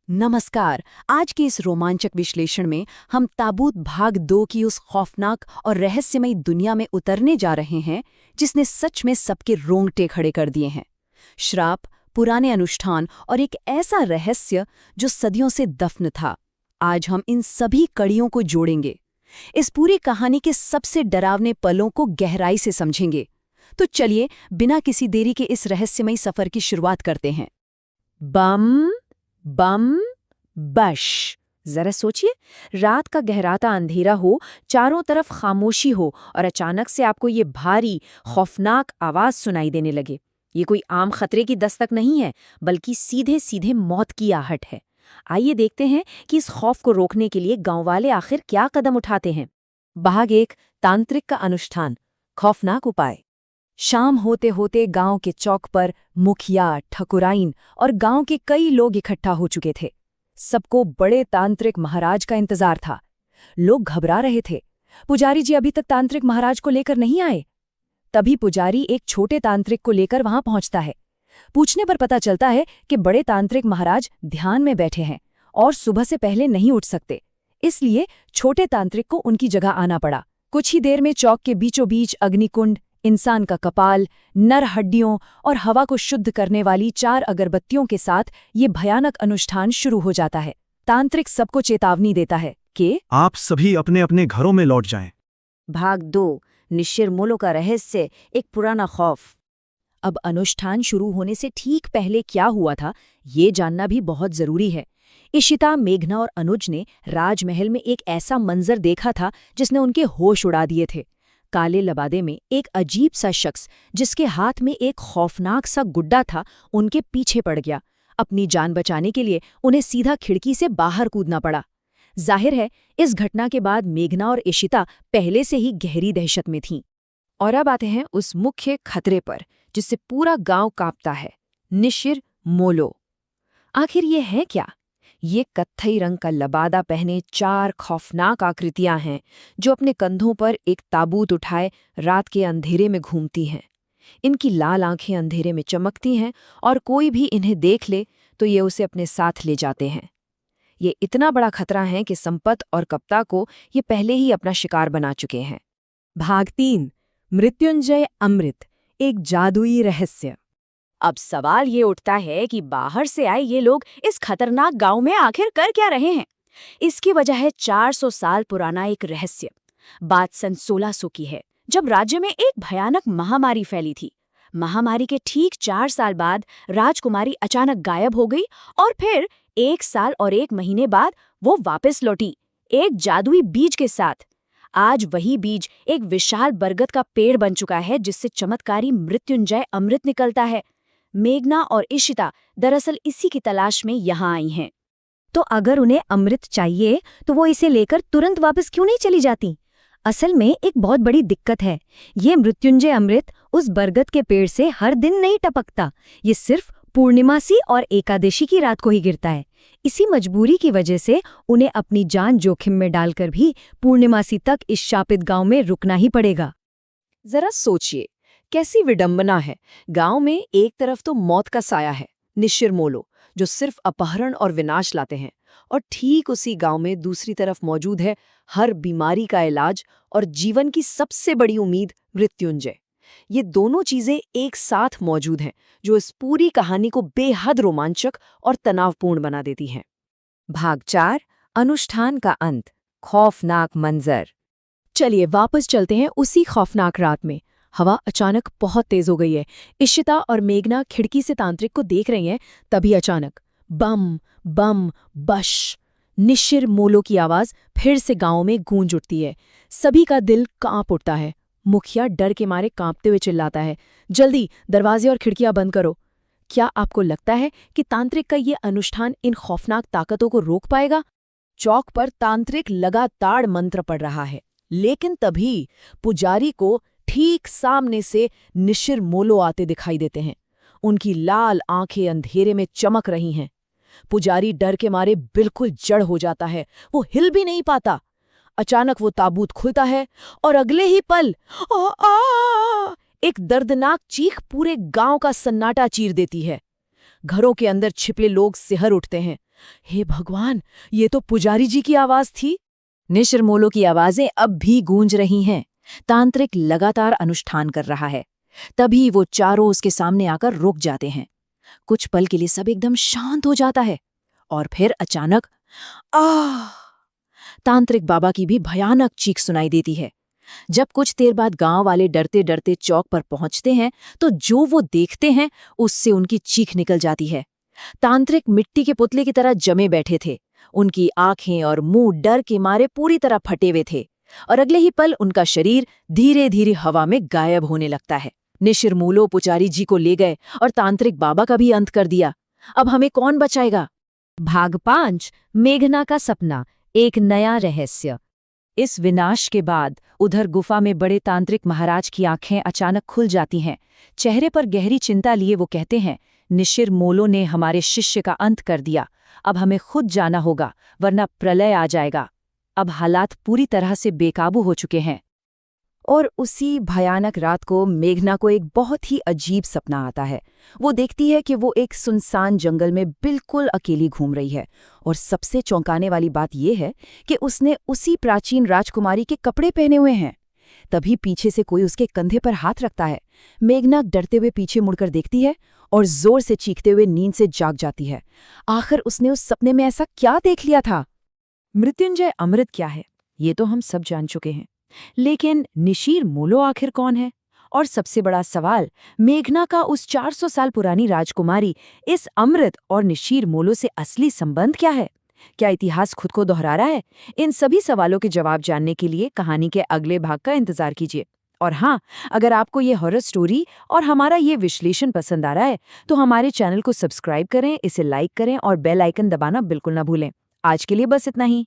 नमस्कार। आज के इस रोमांचक विश्लेषण में हम ताबूत भाग 2 की उस खौफनाक और रहस्यमयी दुनिया में उतरने जा रहे हैं जिसने सच में सबके रोंगटे खड़े कर दिए हैं। श्राप, पुराने अनुष्ठान और एक ऐसा रहस्य जो सदियों से दफन था। आज हम इन सभी कड़ियों को जोड़ेंगे, इस पूरी कहानी के सबसे डरावने पलों को गहराई से समझेंगे। तो चलिए बिना किसी देरी के इस रहस्यमयी सफर की शुरुआत करते हैं। बम बम बश। जरा सोचिए, रात का गहराता अंधेरा हो, चारों तरफ खामोशी हो और अचानक से आपको ये भारी खौफनाक आवाज सुनाई देने लगे। ये कोई आम खतरे की दस्तक नहीं है, बल्कि सीधे सीधे मौत की आहट है। आइए देखते हैं कि इस खौफ को रोकने के लिए गांव वाले आखिर क्या कदम उठाते हैं। भाग 1, तांत्रिक का अनुष्ठान, खौफनाक उपाय। शाम होते होते गांव के चौक पर मुखिया, ठकुराइन और गांव के कई लोग इकट्ठा हो चुके थे। सबको बड़े तांत्रिक महाराज का इंतजार था। लोग घबरा रहे थे। पुजारी जी अभी तक तांत्रिक महाराज को लेकर नहीं आए। तभी पुजारी एक छोटे तांत्रिक को लेकर वहां पहुंचता है। पूछने पर पता चलता है कि बड़े तांत्रिक महाराज ध्यान में बैठे हैं और सुबह से पहले नहीं उठ सकते, इसलिए छोटे तांत्रिक को उनकी जगह आना पड़ा। कुछ ही देर में चौक के बीचों बीच अग्निकुंड, इंसान का कपाल, नर हड्डियों और हवा को शुद्ध करने वाली 4 अगरबत्तियों के साथ ये भयानक अनुष्ठान शुरू हो जाता है। तांत्रिक सबको चेतावनी देता है कि आप सभी अपने अपने घरों में लौट जाएं। भाग 2, निशिर-मोलो का रहस्य, एक पुराना खौफ। अब अनुष्ठान शुरू होने से ठीक पहले क्या हुआ था, ये जानना भी बहुत जरूरी है। इशिता, मेघना और अनुज ने राजमहल में एक ऐसा मंजर देखा था जिसने उनके होश उड़ा दिए थे। काले लबादे में एक अजीब सा शख्स, जिसके हाथ में एक खौफनाक सा गुड्डा था, उनके पीछे पड़ गया। अपनी जान बचाने के लिए उन्हें सीधा खिड़की से बाहर कूदना पड़ा। जाहिर है, इस घटना के बाद मेघना और इशिता पहले से ही गहरी दहशत में थीं। और अब आते हैं उस मुख्य खतरे पर जिससे पूरा गांव कांपता है, निशिर-मोलो। आखिर ये है क्या? ये कत्थई रंग का लबादा पहने 4 खौफनाक आकृतियां हैं जो अपने कंधों पर एक ताबूत उठाए रात के अंधेरे में घूमती हैं। इनकी लाल आंखें अंधेरे में चमकती हैं और कोई भी इन्हें देख ले तो ये उसे अपने साथ ले जाते हैं। ये इतना बड़ा खतरा है कि संपत और कप्ता को ये पहले ही अपना शिकार बना चुके हैं। भाग 3, मृत्युंजय अमृत, एक जादुई रहस्य। अब सवाल ये उठता है कि बाहर से आए ये लोग इस खतरनाक गांव में आखिर कर क्या रहे हैं। इसकी वजह है 400 साल पुराना एक रहस्य। बात सन 1600 की है, जब राज्य में एक भयानक महामारी फैली थी। महामारी के ठीक 4 साल बाद राजकुमारी अचानक गायब हो गई और फिर 1 साल और 1 महीने बाद वो वापस लौटी, एक जादुई बीज के साथ। आज वही बीज एक विशाल बरगद का पेड़ बन चुका है जिससे चमत्कारी मृत्युंजय अमृत निकलता है। मेघना और इशिता दरअसल इसी की तलाश में यहाँ आई हैं। तो अगर उन्हें अमृत चाहिए तो वो इसे लेकर तुरंत वापस क्यों नहीं चली जाती? असल में एक बहुत बड़ी दिक्कत है। ये मृत्युंजय अमृत उस बरगद के पेड़ से हर दिन नहीं टपकता। ये सिर्फ पूर्णिमासी और एकादशी की रात को ही गिरता है। इसी मजबूरी की वजह से उन्हें अपनी जान जोखिम में डालकर भी पूर्णिमासी तक इस शापित गांव में रुकना ही पड़ेगा। जरा सोचिए, कैसी विडंबना है। गांव में एक तरफ तो मौत का साया है, निशिर-मोलो, जो सिर्फ अपहरण और विनाश लाते हैं, और ठीक उसी गांव में दूसरी तरफ मौजूद है हर बीमारी का इलाज और जीवन की सबसे बड़ी उम्मीद, मृत्युंजय। ये दोनों चीजें एक साथ मौजूद हैं जो इस पूरी कहानी को बेहद रोमांचक और तनावपूर्ण बना देती हैं। भाग 4, अनुष्ठान का अंत, खौफनाक मंजर। चलिए वापस चलते हैं उसी खौफनाक रात में। हवा अचानक बहुत तेज हो गई है। इशिता और मेघना खिड़की से तांत्रिक को देख रही हैं। तभी अचानक बम बम बश, निशिर-मोलो की आवाज फिर से गांव में गूंज उठती है। सभी का दिल कांप उठता है। मुखिया डर के मारे कांपते हुए चिल्लाता है, जल्दी दरवाजे और खिड़कियां बंद करो। क्या आपको लगता है कि तांत्रिक का ये अनुष्ठान इन खौफनाक ताकतों को रोक पाएगा? चौक पर तांत्रिक लगातार मंत्र पढ़ रहा है, लेकिन तभी पुजारी को ठीक सामने से निशिर-मोलो आते दिखाई देते हैं। उनकी लाल आंखें अंधेरे में चमक रही हैं। पुजारी डर के मारे बिल्कुल जड़ हो जाता है, वो हिल भी नहीं पाता। अचानक वो ताबूत खुलता है और अगले ही पल एक दर्दनाक चीख पूरे गांव का सन्नाटा चीर देती है। घरों के अंदर छिपे लोग सिहर उठते हैं। हे भगवान, ये तो पुजारी जी की आवाज थी। निशिर-मोलो की आवाजें अब भी गूंज रही हैं। तांत्रिक लगातार अनुष्ठान कर रहा है। तभी वो चारों उसके सामने आकर रुक जाते हैं। कुछ पल के लिए सब एकदम शांत हो जाता है और फिर अचानक आह! तांत्रिक बाबा की भी भयानक चीख सुनाई देती है। जब कुछ देर बाद गांव वाले डरते डरते चौक पर पहुंचते हैं तो जो वो देखते हैं उससे उनकी चीख निकल जाती है। तांत्रिक मिट्टी के पुतले की तरह जमे बैठे थे। उनकी आंखें और मुंह डर के मारे पूरी तरह फटे हुए थे और अगले ही पल उनका शरीर धीरे धीरे हवा में गायब होने लगता है। निशिर-मोलो पुजारी जी को ले गए और तांत्रिक बाबा का भी अंत कर दिया। अब हमें कौन बचाएगा? भाग 5 मेघना का सपना, एक नया रहस्य। इस विनाश के बाद उधर गुफा में बड़े तांत्रिक महाराज की आंखें अचानक खुल जाती हैं। चेहरे पर गहरी चिंता लिए वो कहते हैं, निशिर-मोलो ने हमारे शिष्य का अंत कर दिया। अब हमें खुद जाना होगा, वरना प्रलय आ जाएगा। अब हालात पूरी तरह से बेकाबू हो चुके हैं। और उसी भयानक रात को मेघना को एक बहुत ही अजीब सपना आता है। वो देखती है कि वो एक सुनसान जंगल में बिल्कुल अकेली घूम रही है और सबसे चौंकाने वाली बात यह है कि उसने उसी प्राचीन राजकुमारी के कपड़े पहने हुए हैं। तभी पीछे से कोई उसके कंधे पर हाथ रखता है। मेघना डरते हुए पीछे मुड़कर देखती है और जोर से चीखते हुए नींद से जाग जाती है। आखिर उसने उस सपने में ऐसा क्या देख लिया था? मृत्युंजय अमृत क्या है, ये तो हम सब जान चुके हैं, लेकिन निशिर-मोलो आखिर कौन है? और सबसे बड़ा सवाल, मेघना का उस 400 साल पुरानी राजकुमारी इस अमृत और निशिर-मोलो से असली संबंध क्या है? क्या इतिहास खुद को दोहरा रहा है? इन सभी सवालों के जवाब जानने के लिए कहानी के अगले भाग का इंतजार कीजिए। और हाँ, अगर आपको ये हॉरर स्टोरी और हमारा ये विश्लेषण पसंद आ रहा है तो हमारे चैनल को सब्सक्राइब करें, इसे लाइक करें और बेल आइकन दबाना बिल्कुल ना भूलें। आज के लिए बस इतना ही।